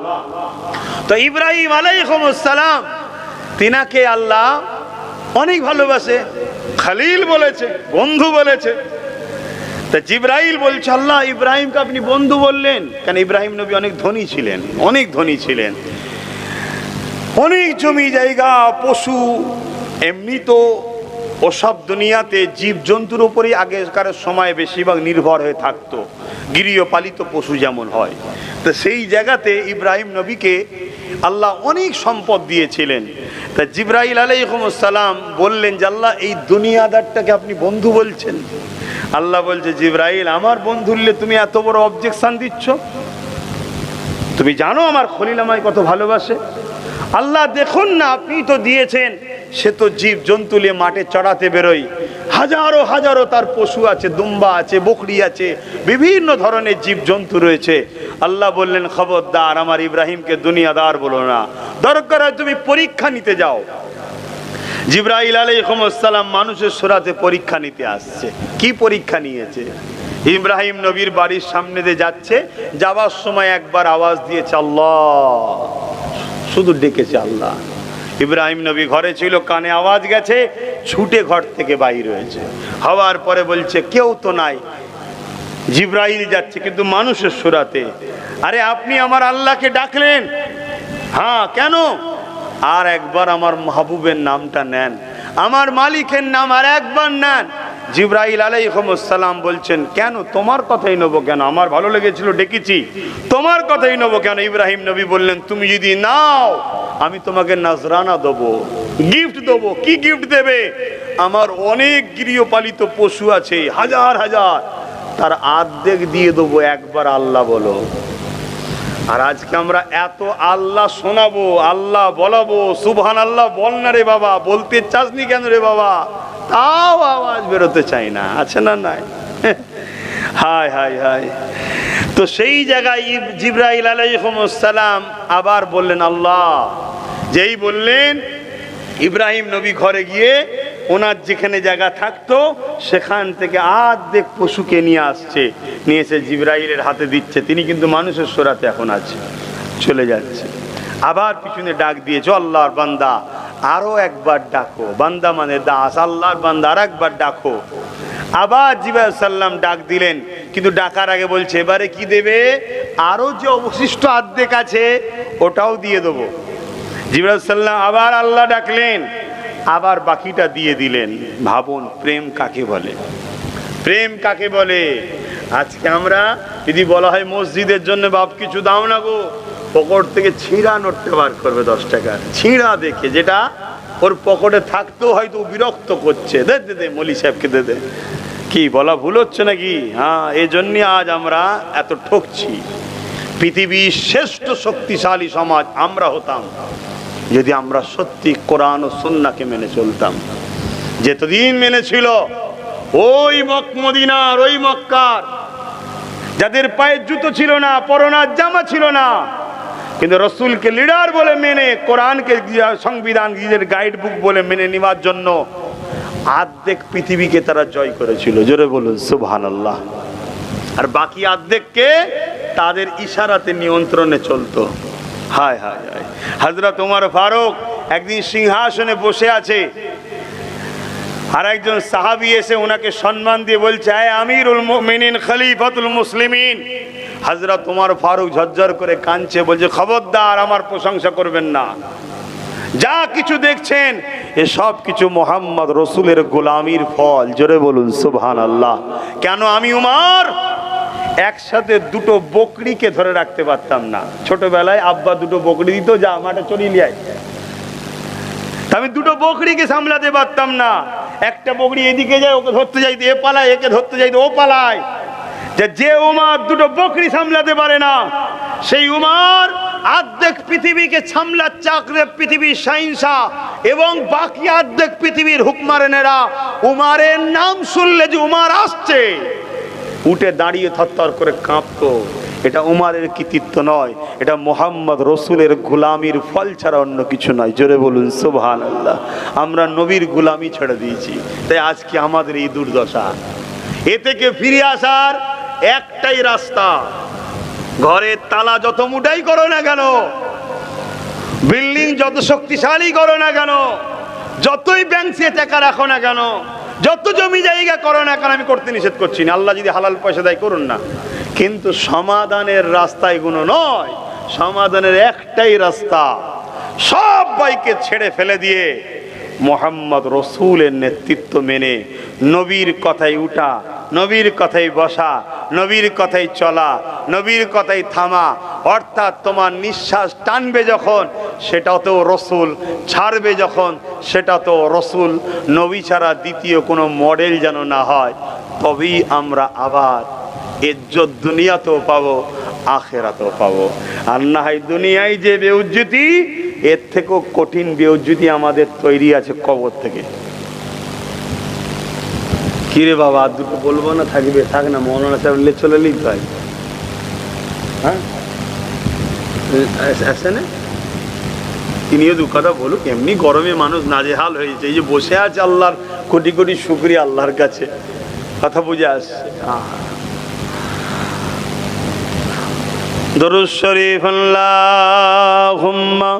তো ইব্রাহিম আলাইহিস সালাম, তিনাকে আল্লাহ অনেক ভালোবাসে, খলিল বলেছে, বন্ধু বলেছে। তা জিবরাইল বলছে, আল্লাহ ইব্রাহিমকে আপনি বন্ধু বললেন কেন? ইব্রাহিম নবী অনেক ধনী ছিলেন, অনেক ধনী ছিলেন, অনেক জমি জায়গা, পশু। এমনি তো ওসব দুনিয়াতে জীবজন্তুর উপরেই আগেকার সময় বেশিরভাগ নির্ভর হয়ে থাকতো, গৃহপালিত পশু যেমন হয়। তো সেই জায়গাতে ইব্রাহিম নবীকে আল্লাহ অনেক সম্পদ দিয়েছিলেন। তা জিবরাইল আলাইহিস সালাম বললেন যে, আল্লাহ এই দুনিয়াদারটাকে আপনি বন্ধু বলছেন? আল্লাহ বলছে, জিবরাইল আমার বন্ধুল্লে তুমি এত বড় অবজেকশন দিচ্ছ? তুমি জানো আমার খলিল আমায় কত ভালোবাসে? আল্লাহ দেখুন না, আপনি তো দিয়েছেন, সে তো জীব জন্তু নিয়ে মাঠে চড়াতে বেরোয়, হাজারো হাজারো তার পশু আছে, দুম্বা আছে, বকরি আছে, বিভিন্ন ধরনের জীব জন্তু রয়েছে। আল্লাহ বললেন, খবরদার আমার ইব্রাহিমকে দুনিয়াদার বলো না, দরকার হয় তুমি পরীক্ষা নিতে যাও। জিবরাইল আলাইহিস সালাম মানুষের সুরাতে পরীক্ষা নিতে আসছে। কি পরীক্ষা নিয়েছে? ইব্রাহিম নবীর বাড়ির সামনে দিয়ে যাচ্ছে, যাওয়ার সময় একবার আওয়াজ দিয়েছে আল্লাহ, শুধু ডেকেছে আল্লাহ। ইব্রাহিম নবী ঘরে ছিল, কানে আওয়াজ গেছে, ছুটে ঘর থেকে বাইর হয়েছে। হওয়ার পরে বলছে কেউ তো নাই। জিবরাইল যাচ্ছে কিন্তু মানুষের সুরাতে। আরে আপনি আমার আল্লাহকে ডাকলেন? হ্যাঁ, কেন? আর একবার আমার মাহবুবের নামটা নেন, আমার মালিকের নাম আর একবার নেন। জিবরাইল আলাইহিস সালাম বলছেন, কেন? তোমার কথাই নেবো কেন? আমার ভালো লেগেছিল ডেকেছি, তোমার কথাই নেবো কেন? ইব্রাহিম নবী বললেন, তুমি যদি নাও আমি তোমাকে নাজরানা দেবো, গিফট দেবো। কি গিফট দেবে? আমার অনেক গৃহপালিত পশু আছে, হাজার হাজার, তার অর্ধেক দিয়ে দেবো, একবার আল্লাহ বলো। আর আজকে আমরা এত আল্লাহ শোনাবো, আল্লাহ বলাবো, সুবহান আল্লাহ বল না রে বাবা, বলতে চাসনি কেন রে বাবা, তাও আওয়াজ বেরোতে চাই না, আছে না নাই? হায় হায় হায়। তো সেই জায়গায় জিবরাইল আলাইহিস সালাম আবার বললেন আল্লাহ, যেই বললেন ইব্রাহিম নবী ঘরে গিয়ে ওনার যেখানে জায়গা থাকতো সেখান থেকে অর্ধেক পশুকে নিয়ে আসছে, নিয়ে এসে জিবরাইলের হাতে দিচ্ছে। তিনি কিন্তু মানুষের সূরাতে এখন আছে, চলে যাচ্ছে। আবার পিছনে ডাক দিয়েছে, আল্লাহর বান্দা আরো একবার ডাকো, বান্দা মানে দাস, আল্লাহর বান্দা আর একবার ডাকো। আবার জিবরাইল সাল্লাম ডাক দিলেন, কিন্তু ডাকার আগে বলছে এবারে কি দেবে, আরো যে অবশিষ্ট অর্ধেক আছে ওটাও দিয়ে দেবো। জিবরাইল সাল্লাম আবার আল্লাহ ডাকলেন, আবার বাকিটা দিয়ে দিলেন। ভাবুন প্রেম কাকে বলে, প্রেম কাকে বলে। আজকে আমরা যদি বলা হয় মসজিদের জন্য বাপ কিছু দাও না গো, পকেট থেকে ছিঁড়া নোটটা বার করবে 10 টাকা, ছিঁড়া দেখে, যেটা ওর পকেটে থাকতেও হয়তো বিরক্ত করছে, দে দে দে মলি সাহেবকে দে দে। কি বলা ভুল হচ্ছে নাকি? হ্যাঁ, এই জন্যই আজ আমরা এত ঠকছি। পৃথিবীর শ্রেষ্ঠ শক্তিশালী সমাজ আমরা হতাম যদি আমরা সত্যি কোরআন ও সুন্নাহকে মেনে চলতাম। যতদিন মেনে ছিল ওই মদিনার, ওই মক্কার যাদের পায়ের জুতো ছিল না, পরনার জামা ছিল না, কিন্তু রসুলকে লিডার বলে মেনে, কোরআনকে সংবিধান নিজের গাইড বুক বলে মেনে নেওয়ার জন্য অর্ধেক পৃথিবীকে তারা জয় করেছিল। জোরে বলুন সুবহানাল্লাহ। আর বাকি অর্ধেককে তাদের ইশারাতে নিয়ন্ত্রণে চলতো। হায় হায় হায়। হযরত ওমর ফারুক একদিন সিংহাসনে বসে আছে, আর একজন সাহাবী এসে ওনাকে সম্মান দিয়ে বলছে, হে আমিরুল মুমিনিন খলিফাতুল মুসলিমিন। হযরত ওমর ফারুক ঝরঝর করে কাঁদছে, বলছে খবরদার আমার প্রশংসা করবেন না, যা কিছু দেখছেন এ সব কিছু মুহাম্মদ রসুলের গোলামির ফল। জোরে বলুন সুবহানাল্লাহ। কেন আমি উমর একসাথে দুটো বকরিকে ধরে রাখতে পারতাম না? ছোটবেলায় আব্বা দুটো বকরি দিত, যা মাঠে চড়িয়ে নিয়ে আয়, আমি দুটো বকরিকে সামলাতে পারতাম না। একটা বকরি এদিকে যায়, ওকে ধরতে যাইতে এ পালায়, একে ধরতে যাইতে ও পালায়। যে উমর দুটো বকরি সামলাতে পারে না, সেই উমর অর্ধেক পৃথিবীকে সামলাচ্ছে, পৃথিবীর শাহিনশাহ, এবং বাকি অর্ধেক পৃথিবীর হুকমারেনেরা উমারের নাম শুনলে যে উমার আসছে উঠে দাঁড়িয়ে থরথর করে কাঁপতো। এটা উমারের কৃতিত্ব নয়, এটা মুহাম্মদ রসুলের গোলামির ফল ছাড়া অন্য কিছু নয়। জোরে বলুন সুবহানাল্লাহ। আমরা নবীর গোলামি ছেড়ে দিয়েছি, তাই আজকে আমাদের এই দুর্দশা। এ থেকে ফিরে আসার একটাই রাস্তা, ঘরের তালা যত মুটাই করো না কেন, বিল্ডিং যত শক্তিশালী করো না কেন, যতই ব্যাংকে টাকা রাখো না কেন, যত জমি জায়গা করো না কেন, আমি করতে নিষেধ করছি না, আল্লাহ যদি হালাল পয়সা দেয় করুন না, কিন্তু সমাধানের রাস্তা এগুলো নয়। সমাধানের একটাই রাস্তা, সবাইকে ছেড়ে ফেলে দিয়ে মুহাম্মদ রসুলের নেতৃত্ব মেনে নবীর কথাই উঠা, নবীর কথাই বসা, নবীর কথাই চলা, নবীর কথাই থামা। অর্থাৎ তোমার নিঃশ্বাস টানবে যখন সেটাও তো রসুল, ছাড়বে যখন সেটা তো রসুল। নবী ছাড়া দ্বিতীয় কোনো মডেল যেন না হয়, তবেই আমরা আবার ইজ্জত দুনিয়াতেও পাবো, আখেরাতেও পাবো। আর না হয় দুনিয়ায় যে বেউজ্জতি, এর থেকেও কঠিন বেউজ্জতি আমাদের তৈরি আছে কবর থেকে। কিরে বাবা আর দুটো বলবো না, থাকবে থাক না, মৌলানা সাহেব চলে নিই ভাই। হ্যাঁ আসে না, তিনিও দু কথা বলুক। এমনি গরমে মানুষ নাজেহাল হয়েছে, এই যে বসে আছে, আল্লাহর কোটি কোটি শুকরিয়া আল্লাহর কাছে। কথা বুঝে আসছে। দরুদ শরীফ আল্লাহুম্মা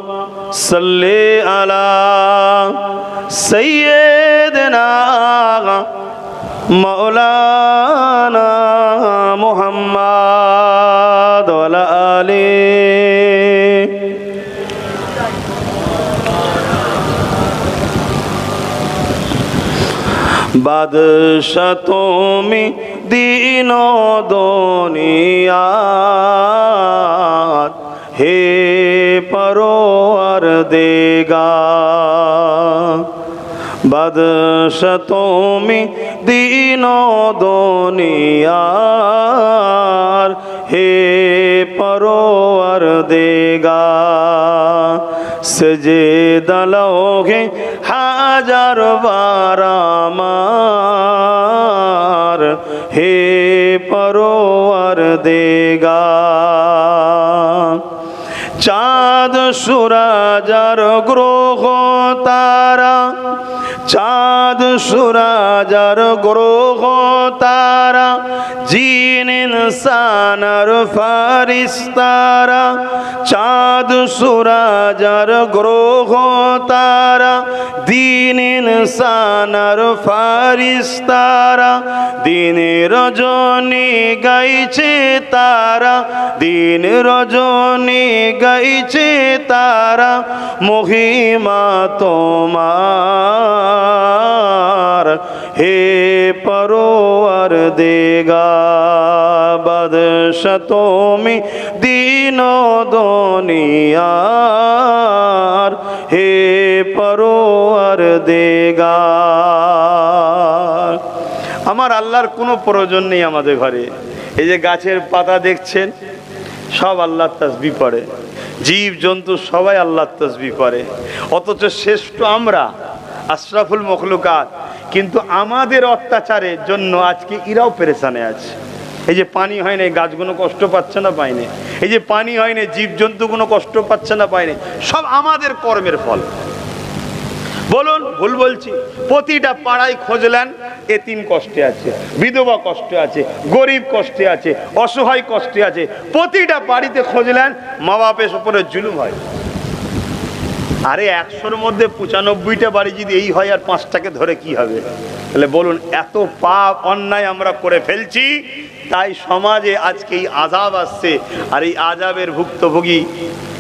সাল্লি আলা সাইয়্যিদিনা মাওলানা মুহাম্মদ ওয়া আলা আলিহি। বাদশা তুমি দিন দুনিয়ার, হে পরওয়ার দিগার। বাদশা তুমি দিন দুনিয়ার, হে পরওয়ার देगा सजेदा लोगे हाजार बार आमार हे परवर देगा चाँद सूरज और ग्रह तारा चाँद सूरज और ग्रह तारा जिन इंसान और फरिश्तारा चाँद सूरज और ग्रह तारा दिन इंसान और फरिश्तारा दिन रजनी गाइছে तारा दिन रजनी গাইছে তারা মহিমা তোমার হে পরওয়ার দেগা বাদশা তুমি দিন দুনিয়ার হে পরওয়ার দেগা আমার আল্লাহর কোনো প্রয়োজন নেই আমাদের ঘরে এই যে গাছের পাতা দেখছেন সব আল্লাহর তাসবিহ পড়ে জীব জন্তু সবাই আল্লাহর তাসবিহ পড়ে অথচ শ্রেষ্ঠ আমরা আশরাফুল মখলুকাত কিন্তু আমাদের অত্যাচারের জন্য আজকে এরাও পেরেশানে আছে এই যে পানি হয় না গাছগুলো কষ্ট পাচ্ছে না পায়নি এই যে পানি হয় না জীব জন্তুগুলো কষ্ট পাচ্ছে না পায়নি সব আমাদের কর্মের ফল বলুন ভুল বলছি প্রতিটা পাড়ায় খোঁজলেন এতিম কষ্টে আছে বিধবা কষ্টে আছে গরিব কষ্টে আছে অসহায় কষ্টে আছে প্রতিটা বাড়িতে খোঁজলেন মা বাপের উপরে জুলুম হয় আরে 100-র মধ্যে 95টা বাড়ি যদি এই হয় আর 5টাকে ধরে কি হবে তাহলে বলুন এত পাপ অন্যায় আমরা করে ফেলছি তাই সমাজে আজকে এই আযাব আসছে আর এই আযাবের ভুক্তভোগী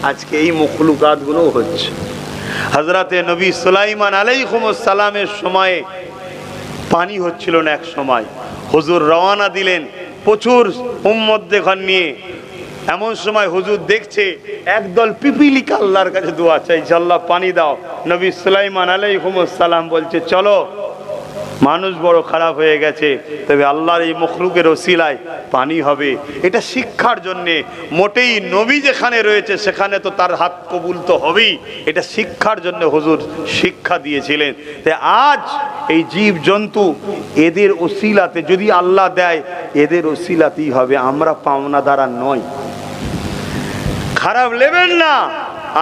আজকে এই মখলুকাতগুলো হচ্ছে হযরতে নবী সুলাইমান আলাইহিস সালামের সময়ে পানি হচ্ছিল না এক সময় হুজুর রওনা দিলেন প্রচুর উম্মতদের নিয়ে এমন সময় হুজুর দেখছে একদল পিপিলিকা আল্লাহর কাছে দোয়া চাইছে আল্লাহ পানি দাও নবী সুলাইমান আলাইহিস সালাম বলছে চলো মানুষ বড় খারাপ হয়ে গেছে তবে আল্লাহর এই মখলুকের ওসিলায় পানি হবে এটা শিক্ষার জন্য মোটেই নবী যেখানে রয়েছে সেখানে তো তার হাত কবুল তো হবেই এটা শিক্ষার জন্য হুজুর শিক্ষা দিয়েছিলেন তাই আজ এই জীব জন্তু এদের ওসিলাতে যদি আল্লাহ দেয় এদের ওসিলাতেই হবে আমরা পাওনা দ্বারা নয় খারাপ নেবেন না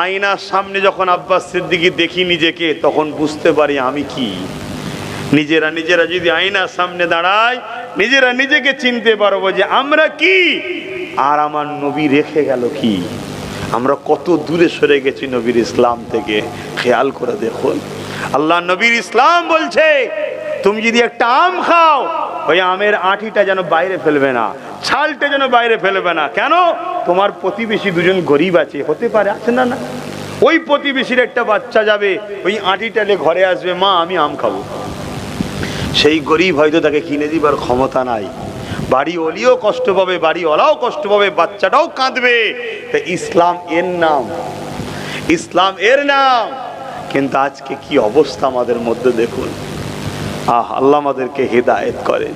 আয়নার সামনে যখন আব্বাস সিদ্দিকী দেখি নিজেকে তখন বুঝতে পারি আমি কি নিজেরা নিজেরা যদি আয়নার সামনে দাঁড়াই নিজেরা নিজেকে চিনতে পারবো যে আমরা কি আর আমার নবী রেখে গেল কি আমরা কত দূরে সরে গেছি নবীর ইসলাম থেকে খেয়াল করে দেখুন আল্লাহ নবীর ইসলাম বলছে তুমি যদি একটা আম খাও ওই আমের আঁটিটা যেন বাইরে ফেলবে না ছালটা যেন বাইরে ফেলবে না কেন তোমার প্রতিবেশী দুজন গরিব আছে হতে পারে আছে না না ওই প্রতিবেশীর একটা বাচ্চা যাবে ওই আঁটিটা নিয়ে ঘরে আসবে মা আমি আম খাবো সেই গরিব হয়তো তাকে কিনে দিবার ক্ষমতা নাই বাড়ি ওলিও কষ্ট পাবে বাড়িওয়ালাও কষ্ট পাবে বাচ্চাটাও কাঁদবে তা ইসলাম এর নাম কিন্তু আজকে কি অবস্থা আমাদের মধ্যে দেখুন আল্লাহ আমাদেরকে হেদায়েত করেন